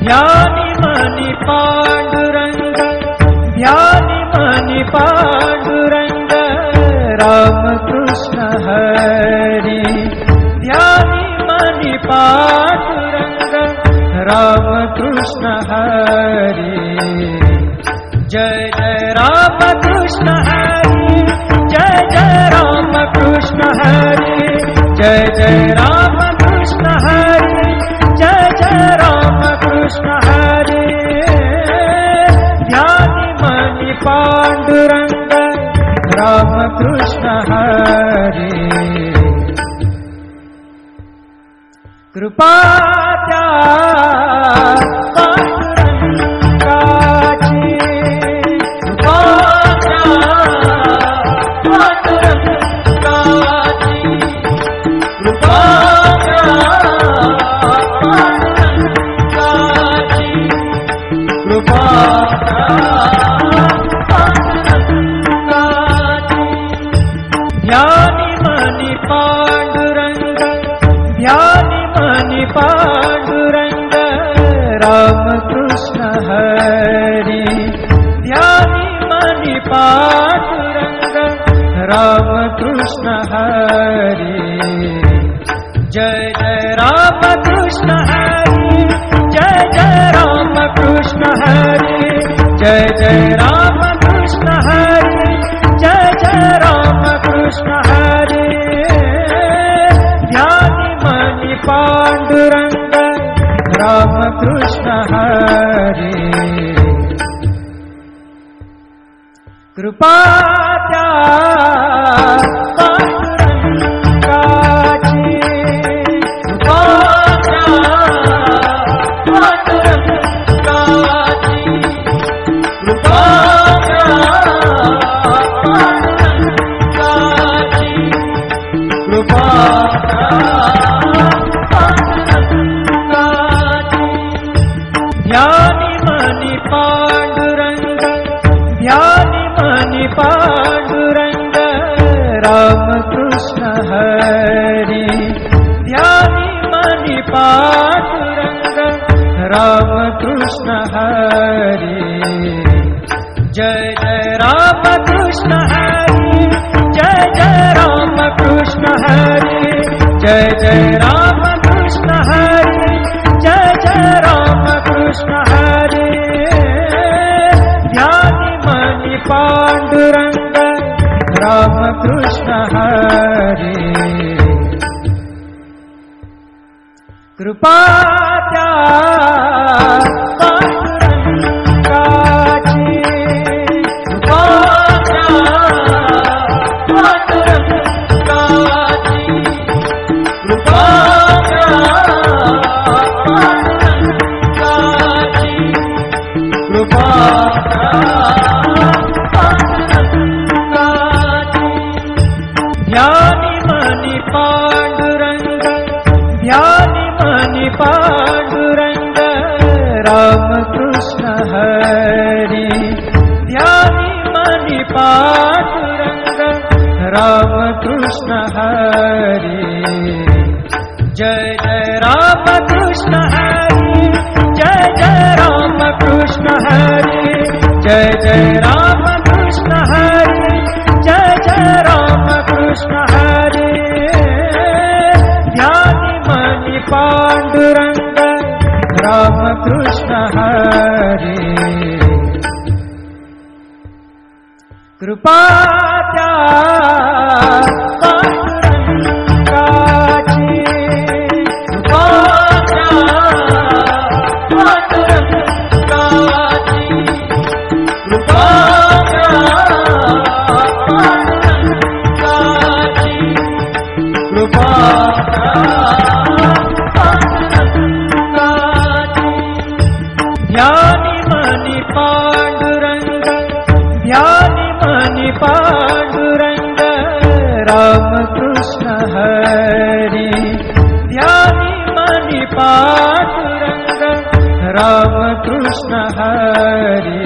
ध्यानि मनि पांडुरंग, ध्यानि मनि पांडुरंग, राम कृष्ण हरि। ध्यानि मनि पांडुरंग, राम कृष्ण हरि। जय जय राम कृष्ण हरि, जय जय राम कृष्ण हरि, जय जय राम कृष्ण हरि, जय जय राम कृष्ण हरि। ध्यानि मनि पांडुरंग, राम कृष्ण हरि। कृपा त्या ध्यानि मनि पांडुरंग, ध्यानि मनि पांडुरंग, राम कृष्ण हरि। ध्यानि मनि पांडुरंग, राम कृष्ण हरि। जय जय राम कृष्ण हरि, जय जय राम कृष्ण हरि, जय जय राम कृष्ण हरि, जय जय राम कृष्ण हरि। ध्यानि मनि पांडुरंग, राम कृष्ण हरि। कृपा त्या ध्यानि मनि पांडुरंग, ध्यानि मनि पांडुरंग, राम कृष्ण हरि। ध्यानि मनि पांडुरंग, राम कृष्ण हरि। जय जय राम कृष्ण हरि, जय जय राम कृष्ण हरि, जय जय राम कृष्ण हरि, जय जय राम कृष्ण हरि। ध्यानि मनि पांडुरंग, राम कृष्ण हरि। कृपा त्या ध्यानि मनि पांडुरंग, ध्यानि मनि पांडुरंग, राम कृष्ण हरि। ध्यानि मनि पांडुरंग, राम कृष्ण हरि। जय जय राम कृष्ण हरि, जय जय राम कृष्ण हरि, जय जय राम कृष्ण हरि, जय जय राम कृष्ण हरि। ध्यानि मनि पांडुरंग, राम कृष्ण हरि। कृपा त्या ध्यानि मनि पांडुरंग, ध्यानि मनि पांडुरंग, राम कृष्ण हरि। ध्यानि मनि पांडुरंग, राम कृष्ण हरि।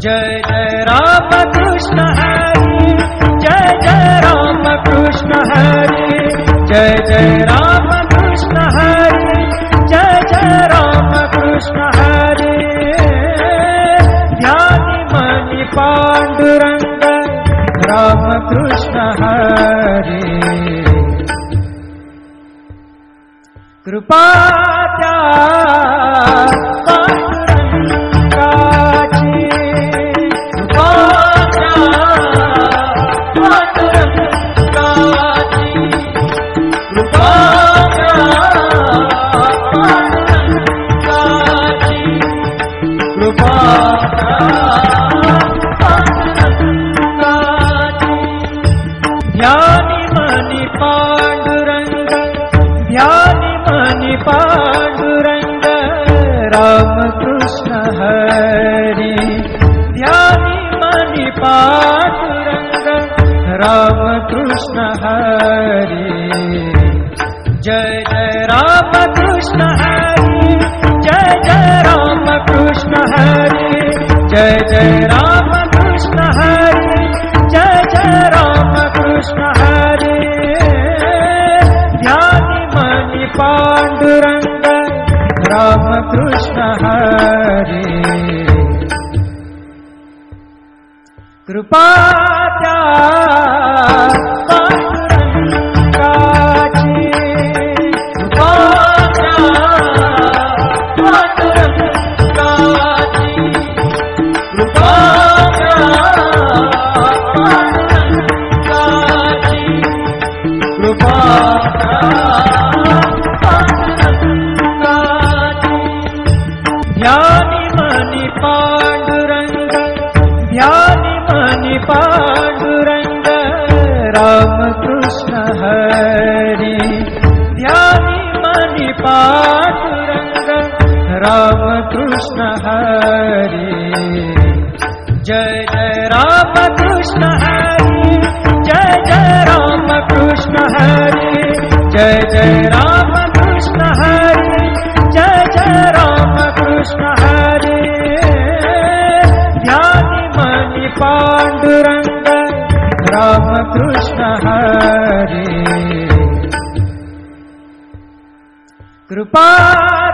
जय जय राम कृष्ण हरि, जय जय राम कृष्ण हरि, जय जय राम कृष्ण हरि, जय जय राम कृपा त्या पांडुरंगाची, कृपा त्या पांडुरंगाची, कृपा त्या पांडुरंगाची, कृपा त्या पांडुरंगाची. ध्यानी मनी पांडुरंग, ध्यानी मनी पांडुरंग, रामकृष्ण हरी. ध्यानी मनी पांडुरंग, रामकृष्ण हरी. जय जय रामकृष्ण हरी, जय जय रामकृष्ण हरी, जय जय रामकृष्ण हरी, जय जय रामकृष्ण हरी. ध्यानी मनी पांडुरंग, रामकृष्ण हरी. कृपा त्या पांडुरंगाची, कृपा त्या पांडुरंगाची, कृपा त्या पांडुरंगाची, कृपा त्या पांडुरंगाची. ध्यानी मनी पांडुरंग, ध्यानी मनी पांडुरंग, रामकृष्ण हरी. ध्यानी मनी पांडुरंग, रामकृष्ण हरी. जय जय रामकृष्ण हरी, जय जय रामकृष्ण हरी, जय जय रामकृष्ण हरी, जय जय रामकृष्ण हरी. ध्यानी मनी पांडुरंग, रामकृष्ण हरी. कृपा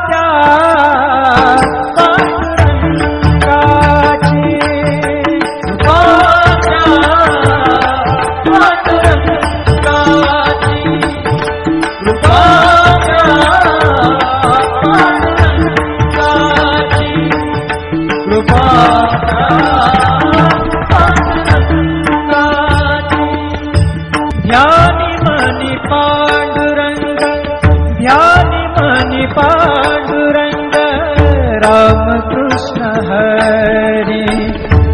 त्या पांडुरंगाची, कृपा त्या पांडुरंगाची, कृपा त्या पांडुरंगाची, कृपा त्या पांडुरंगाची. ध्यानी मनी पांडुरंग, ध्यानी मनी पांडुरंग, रामकृष्ण हरी.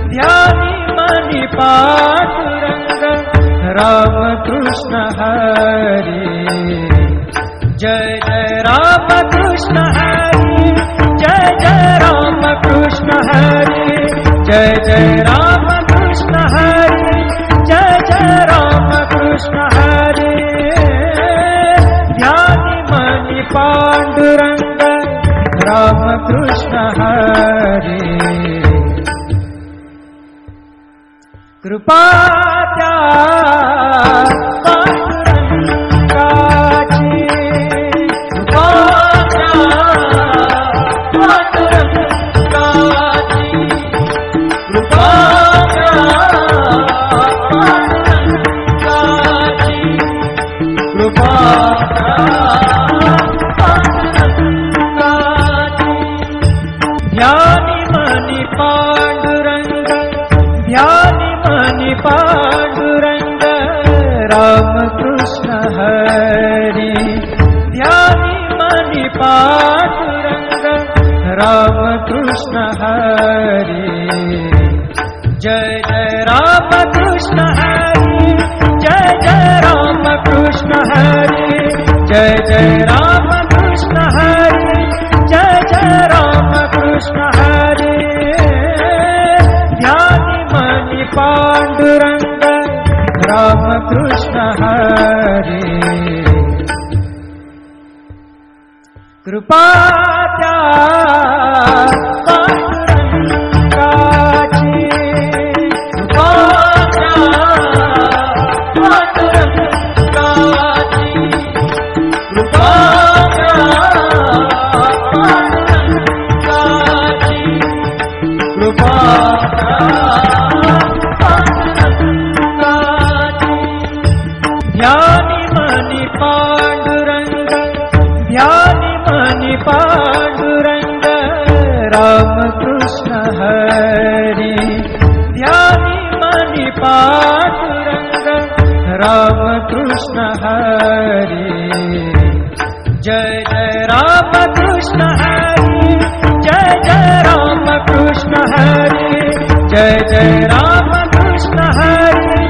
ध्यानी मनी पांडुरंग, रामकृष्ण हरी. जय जय रामकृष्ण हरी, जय जय रामकृष्ण हरी, जय जय रामकृष्ण हरी, जय जय रामकृष्ण हरी. ध्यानी मनी पांडुरंग, रामकृष्ण हरी. कृपा त्या पांडुरंगाची, कृपा त्या पांडुरंगाची, कृपा त्या पांडुरंगाची, कृपा त्या पांडुरंगाची. ध्यानी मनी पांडुरंग, ध्यानी मनी पांडुरंग, रामकृष्ण हरी. ध्यानी मनी पांडुरंग, रामकृष्ण हरी. जय जय रामकृष्ण हरी, जय जय रामकृष्ण हरी, जय जय रामकृष्ण हरी, जय जय रामकृष्ण हरी. ध्यानी मनी पांडुरंग, रामकृष्ण हरी. कृपा त्या पांडुरंगाची, कृपा त्या पांडुरंगाची, कृपा त्या पांडुरंगाची, कृपा त्या पांडुरंगाची. ध्यानी मनी पांडुरंग, ध्यानी हरे, जय जय राम कृष्ण हरे, जय जय राम कृष्ण हरे, जय जय राम कृष्ण हरे,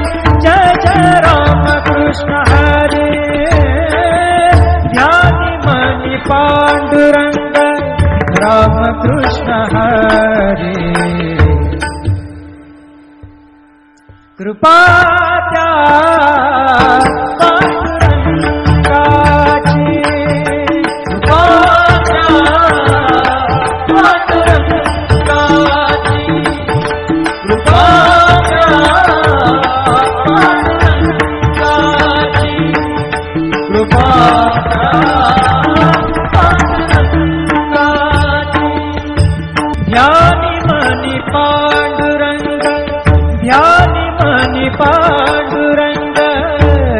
जय जय राम कृष्ण हरे। ध्यानि मणि पांडुरंग राम कृष्ण हरे, कृपा त्या पांडुरंगाची, कृपा त्या पांडुरंगाची, कृपा त्या पांडुरंगाची, कृपा त्या पांडुरंगाची। ध्यानि मणि पांडुरंग, ध्यानि मणि पांडुरंग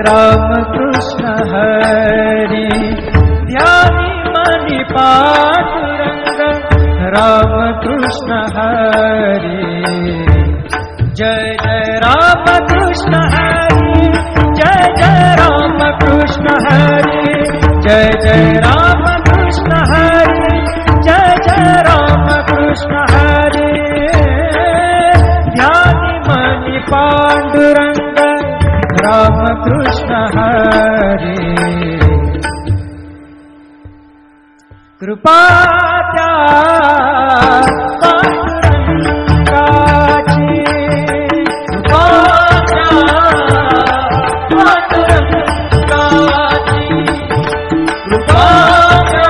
राम कृष्ण हरे, ध्यानि मणि पांडुरंग राम कृष्ण हरे, जय जय राम कृष्ण हरे, जय जय राम कृष्ण हरे, जय जय राम कृष्ण हरे, जय जय राम कृष्ण हरे। ध्यानि मणि पांडुरंग राम कृष्ण हरे, कृपा त्या पांडुरंगाची, कृपा त्या पांडुरंगाची, कृपा त्या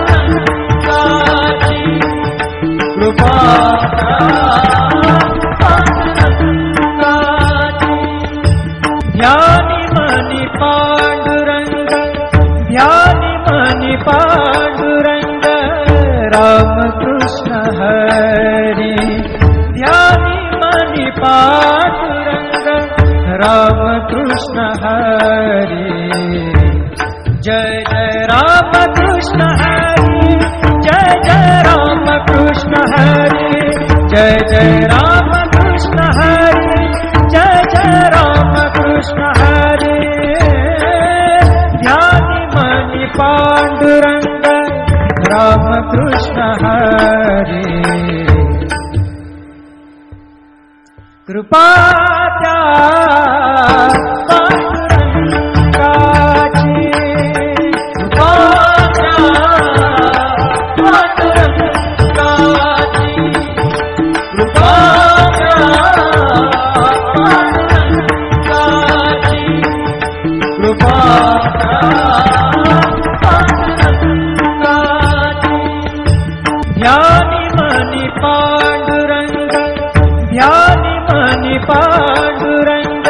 पांडुरंगाची, कृपा त्या पांडुरंगाची। ध्यानि मणि पांडुरंग, ध्यानि मणि पांडुरंग राम कृष्ण हरे, ध्यानि मणि पांडुरंग राम कृष्ण हरे, जय जय राम कृष्ण हरे, जय जय राम कृष्ण हरे, जय जय राम कृष्ण हरे, जय जय राम कृष्ण हरे। ध्यानि मणि पांडुरंग राम कृष्ण हरे, कृपा त्या पांडुरंगाची, कृपा त्या पांडुरंगाची, कृपा त्या पांडुरंगाची, कृपा त्या पांडुरंगाची। ध्यानि मणि पांडुरंग, ध्यानि मणि पांडुरंग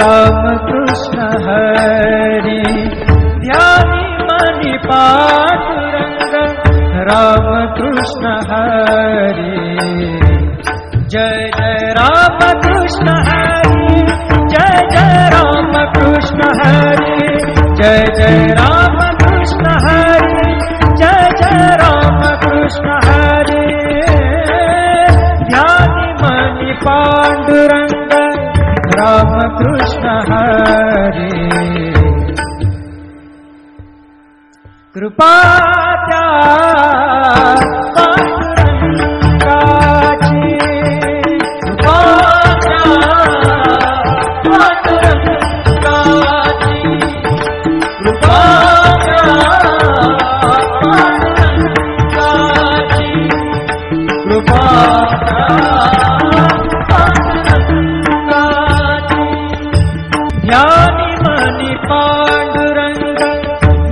राम कृष्ण हरे, ध्यानि मणि पांडुरंग राम कृष्ण हरे, जय जय राम कृष्ण हरे, जय जय राम कृष्ण हरे, जय जय राम कृष्ण हरे, जय जय राम कृष्ण हरे। ध्यानि मणि पांडुरंग राम कृष्ण हरे, कृपा त्या पांडुरंगाची, कृपा त्या पांडुरंगाची, कृपा त्या पांडुरंगाची, कृपा त्या पांडुरंगाची। ध्यानि मणि पांडुरंग,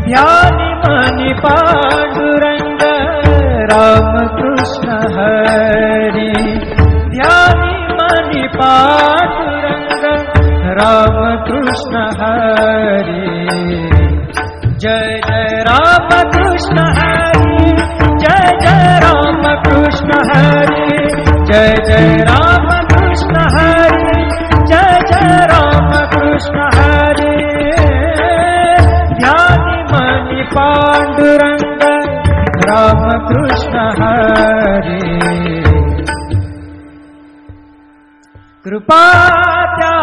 ध्यानि मणि पांडुरंग राम कृष्ण हरे, ध्यानि मणि पांडुरंग राम कृष्ण हरे, जय जय राम कृष्ण हरे, जय जय राम कृष्ण हरे, जय जय राम कृष्ण हरे, जय जय राम कृष्ण हरे। ध्यानि मणि पांडुरंग राम कृष्ण हरे, कृपा त्या